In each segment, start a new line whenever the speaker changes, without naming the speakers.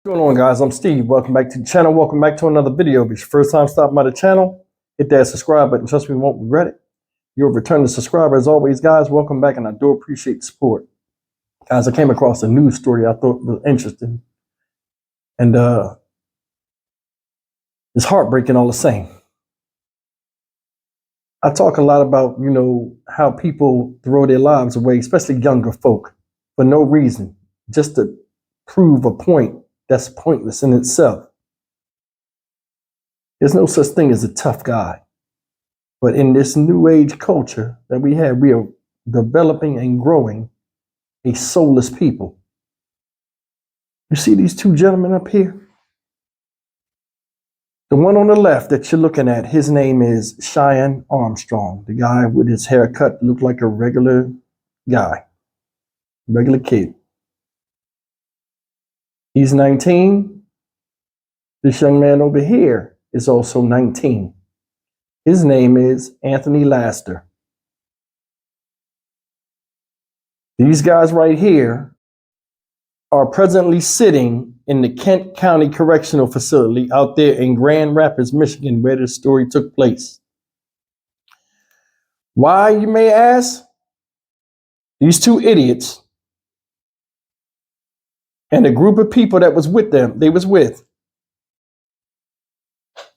What's going on, guys? I'm Steve. Welcome back to the channel. Welcome back to another video. If it's your first time stopping by the channel, hit that subscribe button. Trust me, you won't regret it. You're a returning subscriber as always, guys. Welcome back, and I do appreciate the support. Guys, I came across a news story I thought was interesting. And it's heartbreaking all the same. I talk a lot about, how people throw their lives away, especially younger folk, for no reason, just to prove a point that's pointless in itself. There's no such thing as a tough guy. But in this new age culture that we have, we are developing and growing a soulless people. You see these two gentlemen up here? The one on the left that you're looking at, his name is Cheyenne Armstrong. The guy with his haircut looked like a regular guy, regular kid. He's 19. This young man over here is also 19. His name is Anthony Laster. These guys right here are presently sitting in the Kent County Correctional Facility out there in Grand Rapids, Michigan, where this story took place. Why, you may ask? These two idiots and a group of people that was with them,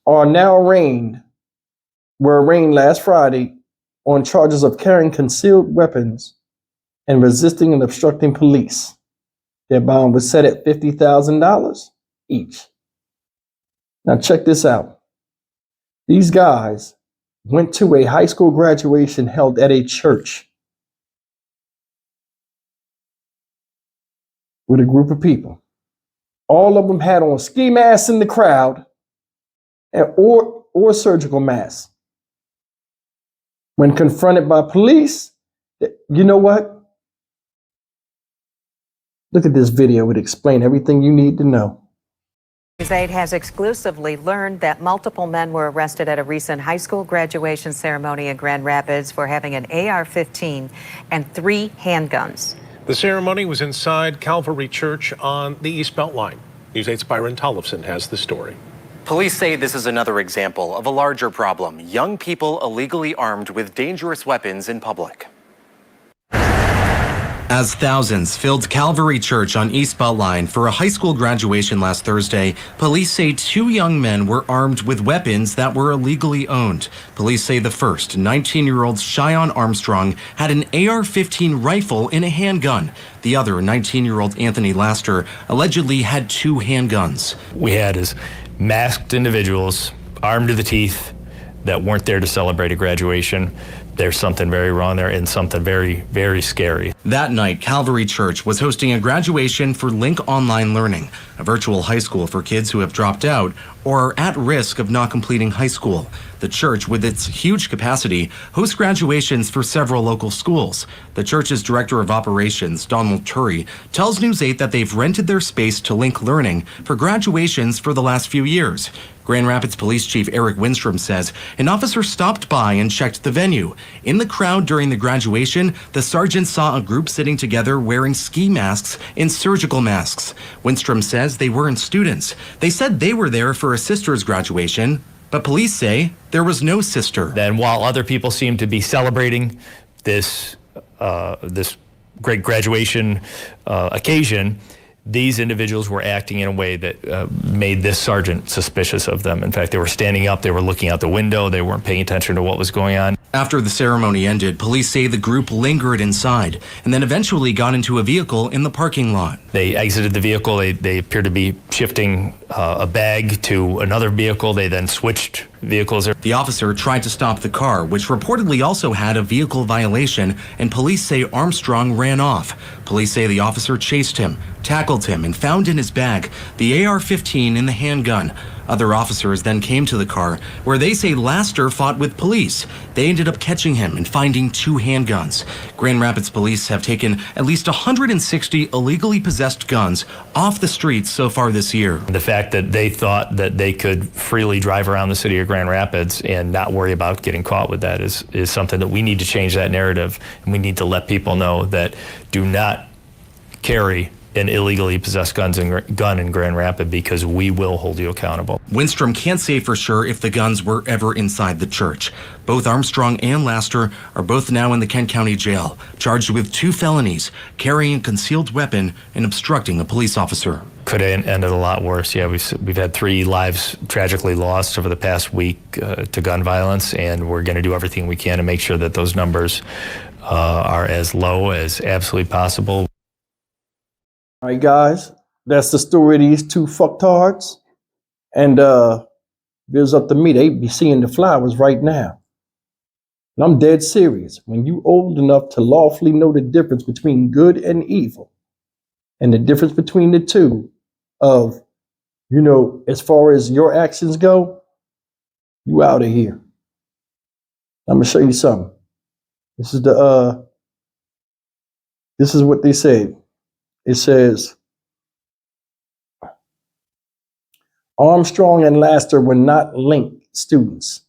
are now were arraigned last Friday on charges of carrying concealed weapons and resisting and obstructing police. Their bond was set at $50,000 each. Now check this out. These guys went to a high school graduation held at a church with a group of people. All of them had on ski masks in the crowd or surgical masks. When confronted by police, you know what? Look at this video. It would explain everything you need to know.
News 8 has exclusively learned that multiple men were arrested at a recent high school graduation ceremony in Grand Rapids for having an AR-15 and 3 handguns.
The ceremony was inside Calvary Church on the East Beltline. News 8's Byron Tollefson has the story.
Police say this is another example of a larger problem: young people illegally armed with dangerous weapons in public. As thousands filled Calvary Church on East Beltline for a high school graduation last Thursday, police say 2 young men were armed with weapons that were illegally owned. Police say the first, 19-year-old Cheyenne Armstrong, had an AR-15 rifle and a handgun. The other, 19-year-old Anthony Laster, allegedly had 2 handguns.
We had is masked individuals, armed to the teeth, that weren't there to celebrate a graduation. There's something very wrong there and something very, very scary.
That night, Calvary Church was hosting a graduation for Link Online Learning, a virtual high school for kids who have dropped out or are at risk of not completing high school. The church, with its huge capacity, hosts graduations for several local schools. The church's director of operations, Donald Turry, tells News 8 that they've rented their space to Link Learning for graduations for the last few years. Grand Rapids Police Chief Eric Winstrom says an officer stopped by and checked the venue. In the crowd during the graduation, the sergeant saw a group sitting together wearing ski masks and surgical masks. Winstrom says they weren't students. They said they were there for a sister's graduation, but police say there was no sister.
Then while other people seem to be celebrating this great graduation occasion, these individuals were acting in a way that made this sergeant suspicious of them. In fact, they were standing up, they were looking out the window, they weren't paying attention to what was going on.
After the ceremony ended, police say the group lingered inside and then eventually got into a vehicle in the parking lot.
They exited the vehicle, they appeared to be shifting a bag to another vehicle. They then switched vehicles.
The officer tried to stop the car, which reportedly also had a vehicle violation, and police say Armstrong ran off. Police say the officer chased him, tackled him, and found in his bag the AR-15 and the handgun. Other officers then came to the car, where they say Laster fought with police. They ended up catching him and finding 2 handguns. Grand Rapids police have taken at least 160 illegally possessed guns off the streets so far this year.
The fact that they thought that they could freely drive around the city of Grand Rapids and not worry about getting caught with that is something that we need to change that narrative, and we need to let people know that do not carry an illegally possessed gun in Grand Rapids, because we will hold you accountable.
Winstrom can't say for sure if the guns were ever inside the church. Both Armstrong and Laster are both now in the Kent County Jail, charged with 2 felonies, carrying a concealed weapon and obstructing a police officer.
Could have ended a lot worse. Yeah, we've had 3 lives tragically lost over the past week to gun violence, and we're going to do everything we can to make sure that those numbers are as low as absolutely possible.
All right, guys, that's the story of these 2 fucktards. And if it was up to me, they'd be seeing the flowers right now. And I'm dead serious. When you old enough to lawfully know the difference between good and evil, and the difference between the two of, as far as your actions go, you out of here. I'm gonna show you something. This is this is what they said. It says, Armstrong and Laster were not linked students.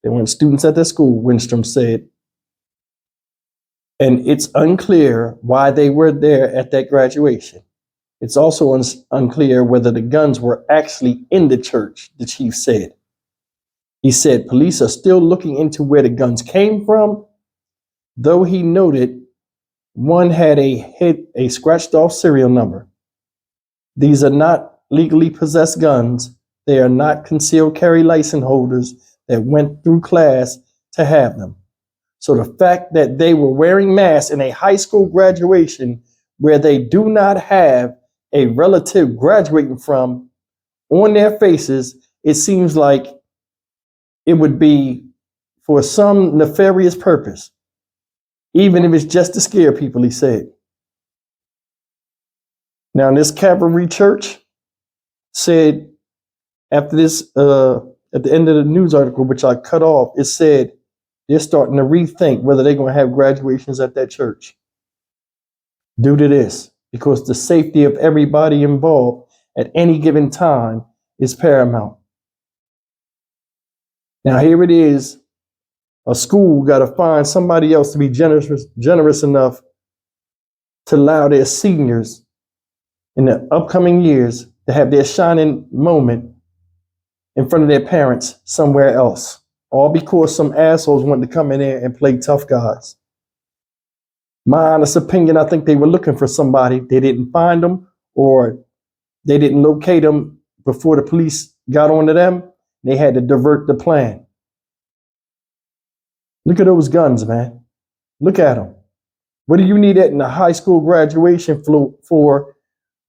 They weren't students at their school, Winstrom said. And it's unclear why they were there at that graduation. It's also unclear whether the guns were actually in the church, the chief said. He said police are still looking into where the guns came from, though he noted one had a scratched off serial number. These are not legally possessed guns. They are not concealed carry license holders that went through class to have them. So the fact that they were wearing masks in a high school graduation where they do not have a relative graduating from on their faces, it seems like it would be for some nefarious purpose, even if it's just to scare people, he said. Now, this Calvary Church said after this, at the end of the news article, which I cut off, it said they're starting to rethink whether they're going to have graduations at that church due to this, because the safety of everybody involved at any given time is paramount. Now, here it is. A school got to find somebody else to be generous enough to allow their seniors in the upcoming years to have their shining moment in front of their parents somewhere else, all because some assholes wanted to come in there and play tough guys. My honest opinion, I think they were looking for somebody. They didn't find them, or they didn't locate them before the police got onto them. They had to divert the plan. Look at those guns, man. Look at them. What do you need that in a high school graduation for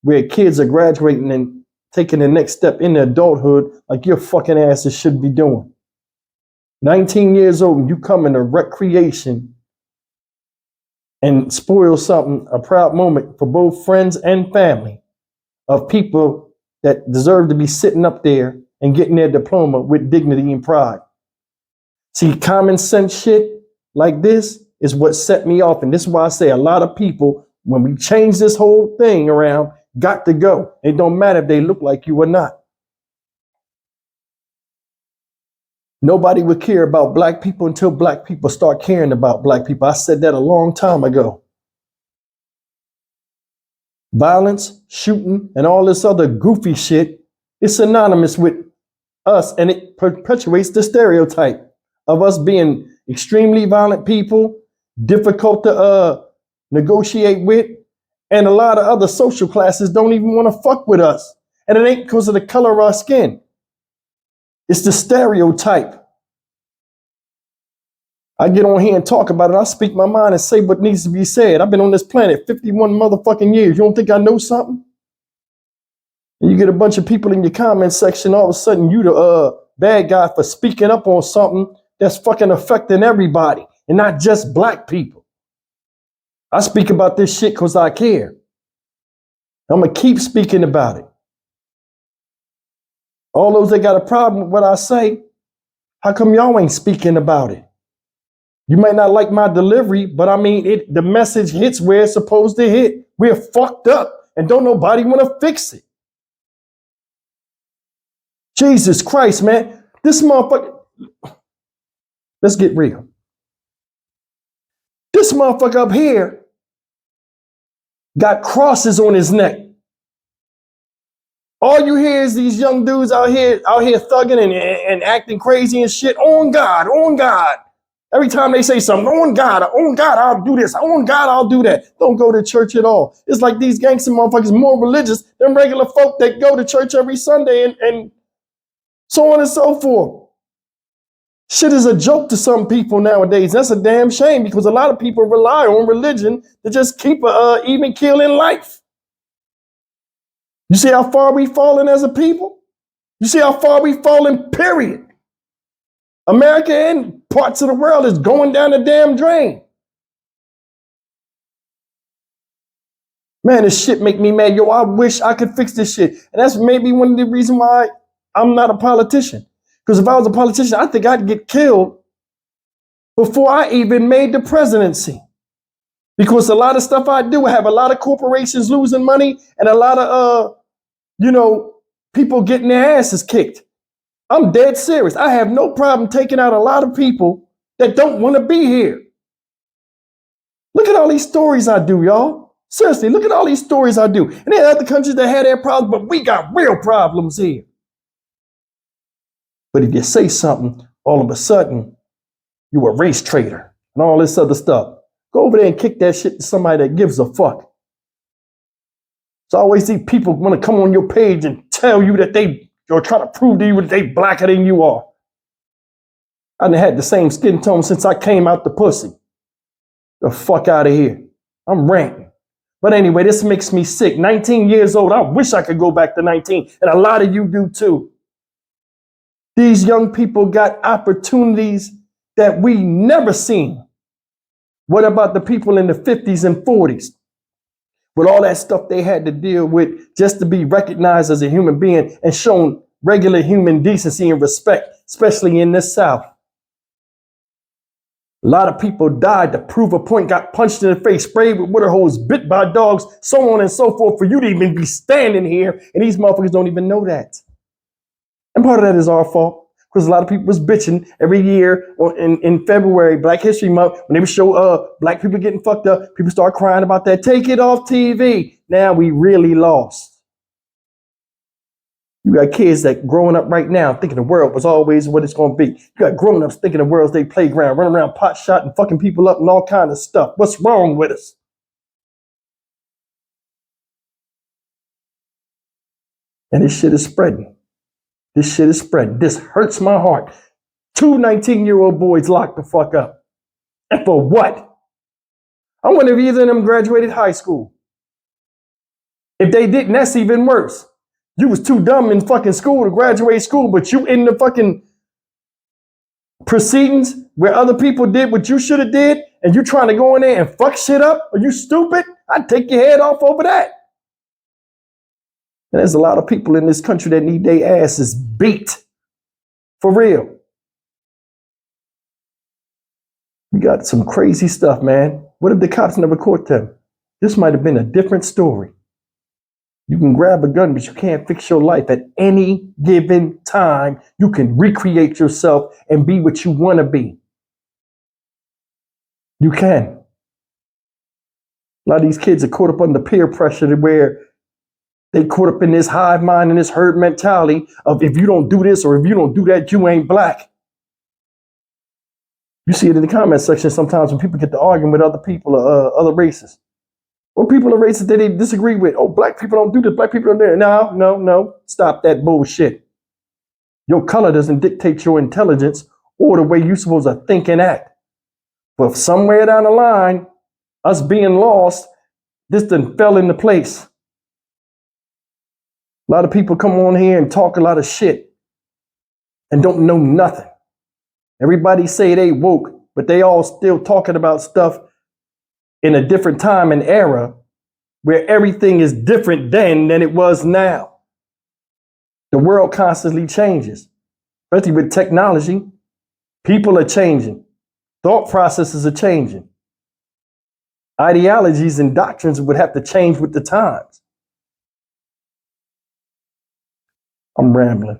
where kids are graduating and taking the next step into adulthood like your fucking asses should be doing? 19 years old, and you come into recreation and spoil something, a proud moment for both friends and family of people that deserve to be sitting up there and getting their diploma with dignity and pride. See, common sense shit like this is what set me off. And this is why I say a lot of people, when we change this whole thing around, got to go. It don't matter if they look like you or not. Nobody would care about black people until black people start caring about black people. I said that a long time ago. Violence, shooting, and all this other goofy shit is synonymous with us, and it perpetuates the stereotype of us being extremely violent people, difficult to negotiate with, and a lot of other social classes don't even want to fuck with us. And it ain't because of the color of our skin. It's the stereotype. I get on here and talk about it. I speak my mind and say what needs to be said. I've been on this planet 51 motherfucking years. You don't think I know something? And you get a bunch of people in your comment section, all of a sudden you the bad guy for speaking up on something that's fucking affecting everybody and not just black people. I speak about this shit because I care. I'm going to keep speaking about it. All those that got a problem with what I say, how come y'all ain't speaking about it? You might not like my delivery, but I mean, the message hits where it's supposed to hit. We're fucked up and don't nobody want to fix it. Jesus Christ, man. This motherfucker. Let's get real. This motherfucker up here got crosses on his neck. All you hear is these young dudes out here thugging and acting crazy and shit. On God, on God. Every time they say something, on God, I'll do this. On God, I'll do that. Don't go to church at all. It's like these gangster motherfuckers more religious than regular folk that go to church every Sunday and so on and so forth. Shit is a joke to some people nowadays. That's a damn shame because a lot of people rely on religion to just keep a even keel in life. You see how far we've fallen as a people? You see how far we've fallen, period. America and parts of the world is going down the damn drain. Man, this shit make me mad. Yo, I wish I could fix this shit. And that's maybe one of the reasons why I'm not a politician. Because if I was a politician, I think I'd get killed before I even made the presidency. Because a lot of stuff I do, I have a lot of corporations losing money and a lot of, people getting their asses kicked. I'm dead serious. I have no problem taking out a lot of people that don't want to be here. Look at all these stories I do, y'all. Seriously, look at all these stories I do. And there are other countries that had their problems, but we got real problems here. But if you say something, all of a sudden, you a race traitor and all this other stuff. Go over there and kick that shit to somebody that gives a fuck. So I always see people want to come on your page and tell you that you're trying to prove to you that they blacker than you are. I done had the same skin tone since I came out the pussy. The fuck out of here. I'm ranting. But anyway, this makes me sick. 19 years old. I wish I could go back to 19. And a lot of you do too. These young people got opportunities that we never seen. What about the people in the 50s and 40s? With all that stuff they had to deal with just to be recognized as a human being and shown regular human decency and respect, especially in the South. A lot of people died to prove a point, got punched in the face, sprayed with water hose, bit by dogs, so on and so forth, for you to even be standing here. And these motherfuckers don't even know that. And part of that is our fault. Because a lot of people was bitching every year in February, Black History Month, when they would show black people getting fucked up, people start crying about that. Take it off TV. Now we really lost. You got kids that growing up right now thinking the world was always what it's going to be. You got grown-ups thinking the world's their playground, running around pot shotting, fucking people up and all kind of stuff. What's wrong with us? And this shit is spreading. This shit is spreading. This hurts my heart. 2 19-year-old boys locked the fuck up. And for what? I wonder if either of them graduated high school. If they didn't, that's even worse. You was too dumb in fucking school to graduate school, but you in the fucking proceedings where other people did what you should have did, and you trying to go in there and fuck shit up? Are you stupid? I'd take your head off over that. And there's a lot of people in this country that need their asses beat. For real. We got some crazy stuff, man. What if the cops never caught them? This might have been a different story. You can grab a gun, but you can't fix your life at any given time. You can recreate yourself and be what you want to be. You can. A lot of these kids are caught up under peer pressure to where they caught up in this hive mind and this herd mentality of if you don't do this or if you don't do that, you ain't black. You see it in the comment section sometimes when people get to arguing with other people, other races. Or people of races that they disagree with. Oh, black people don't do this, black people don't do that. No. Stop that bullshit. Your color doesn't dictate your intelligence or the way you're supposed to think and act. But somewhere down the line, us being lost, this done fell into place. A lot of people come on here and talk a lot of shit and don't know nothing. Everybody say they woke, but they all still talking about stuff in a different time and era where everything is different then than it was now. The world constantly changes, especially with technology. People are changing. Thought processes are changing. Ideologies and doctrines would have to change with the times. I'm rambling.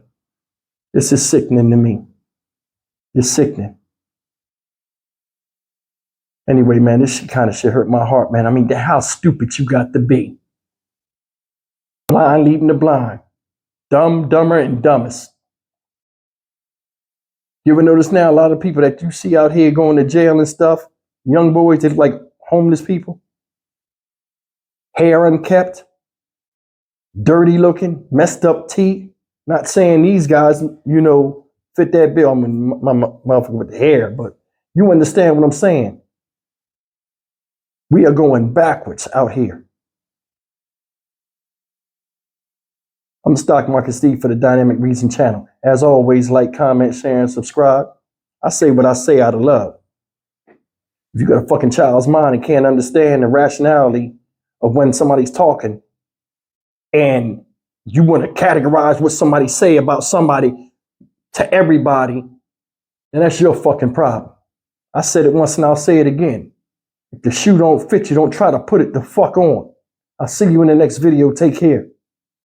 This is sickening to me. It's sickening. Anyway, man, this kind of shit hurt my heart, man. I mean, how stupid you got to be. Blind leading the blind. Dumb, dumber, and dumbest. You ever notice now a lot of people that you see out here going to jail and stuff, young boys that like homeless people, hair unkept, dirty looking, messed up teeth. Not saying these guys, you know, fit that bill. I mean, my motherfucker with the hair, but you understand what I'm saying. We are going backwards out here. I'm the Stock Market Steve for the Dynamic Reason channel. As always, like, comment, share, and subscribe. I say what I say out of love. If you got a fucking child's mind and can't understand the rationality of when somebody's talking and you want to categorize what somebody say about somebody to everybody, then that's your fucking problem. I said it once and I'll say it again. If the shoe don't fit you, don't try to put it the fuck on. I'll see you in the next video. Take care.